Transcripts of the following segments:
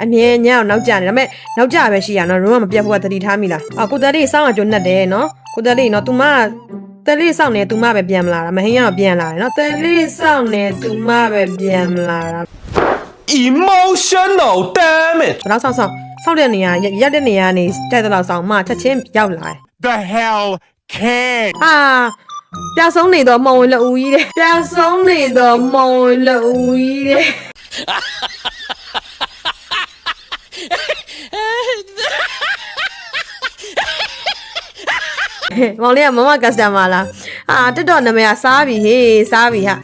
အမြဲညောင်းနောက်ကြနေဒါပေမဲ့နောက်ကြပဲရှိရနော်ရုံးကမပြတ်ဘူးကတတိထားမိလားကိုတယ်လေးစောင်းအောင်ကျွတ်နှက်တယ်နော်ကိုတယ်လေးနော် तू မတယ်လေးစောင်းနေ तू မပဲပြန်မလာတာမဟင်းကတော့ပြန်လာတယ်နော်တယ်လေးစောင်းနေ तू မပဲပြန်မလာတာ emotional damage တော့စောင်းတဲ့နေရာရက်တဲ့နေရာနေတိုက်တဲ့လောက်စောင်းမချက်ချင်းရောက်လာတယ် the hell can ပျောက်ဆုံးနေတော့မုံဝင်လူကြီးတဲ့ပျောက်ဆုံးနေတော့မုံဝင်လူကြီးတဲ့မောင်လေးကမမကစတမာလားတက်တော့နာမည်ကစားပြီဟေးစားပြီဟာ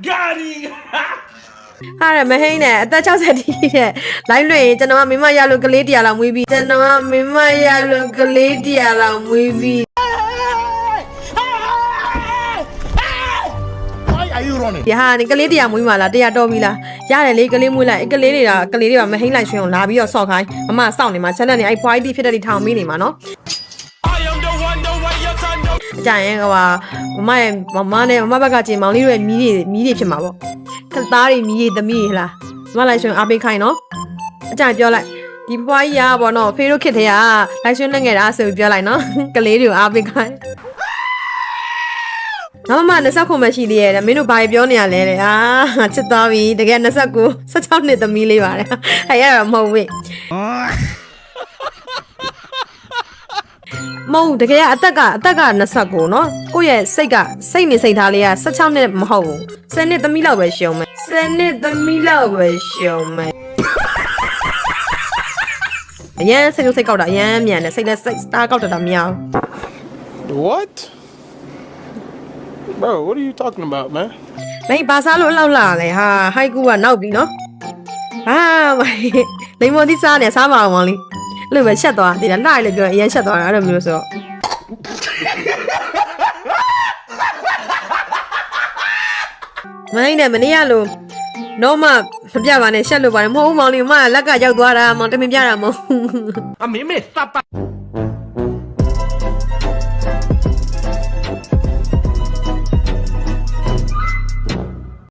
got it ဟာရမဟိန်းနဲ့အသက်60တိတဲ့လိုင်းလွှင့်ရင်ကျွန်တော်ကမိမရလို့ကလေး100လောက်မွေးပြီးကျွန်တော်ကမိမရလို့ကလေး100လောက်မွေးပြီး why are you running ဒီဟာနေကလေး100မွေးမှာလား100တော်ပြီလားရတယ်လေကလေးမွေးလိုက်ကလေးတွေကမဟိန်းလိုက်ရွှင်အောင်လာပြီးတော့ဆော့ခိုင်းမမစောင့်နေမှာချက်နဲ့နေအဲ့ point ဖြစ်တဲ့ဒီထောင်မီးနေမှာနော် I am the one the way your son know အကြရင်ဟိုဟာမမနဲ့မမဘက်ကကျင်မောင်လေးတို့ရဲ့မီးတွေဖြစ်မှာပေါ့ခသားတွေမီးတွေသမီးတွေဟလားမလိုက်ရွှင်အားပေးခိုင်းနော်အကြပြောလိုက်ဒီဖွားကြီးရပါတော့ဖေးတို့ခစ်တဲ့ကလိုက်ရွှင်နဲ့ငယ်တာဆိုပြီးပြောလိုက်နော်ကလေးတွေကိုအားပေးခိုင်းမမ20ခုမှရှိသေးရဲ့မင်းတို့ဘာပြောနေရလဲတဲ့ချစ်သွားပြီတကယ်29 16နှစ်သမီးလေးပါတယ်ဟဲ့ရတော့မဟုတ်ဘူးမဟုတ်တကယ်အသက်က29နော်ကိုယ့်ရဲ့စိတ်နေစိတ်ထားလေးက16နှစ်မဟုတ်ဘူး10နှစ်သမီးလောက်ပဲရှုံမယ်10နှစ်သမီးလောက်ပဲရှုံမယ်အရန်စိတ်ကောက်တာအရန်မြန်တယ်စိတ်နဲ့စိတ်စတားကောက်တာမရဘူး what bro what are you talking about man မင်းဘာစားလို့အလောက်လာလဲဟာဟိုက်ကူကနောက်ပြီနော်လိမ္မော်သီးစားနေစားပါအောင်မောင်လေးအဲ့လိုပဲချက်သွားတယ်လားလှရလို့ပြောရင်အရင်ချက်သွားတာအဲ့လိုမျိုးဆိုတော့မင်းနဲ့မနေ့ကလို့တော့မပြပါနဲ့ရှက်လို့ပါတယ်မဟုတ်ဘူးမောင်လေးမလက်ကရောက်သွားတာမောင်တမင်ပြတာမဟုတ် a mí me está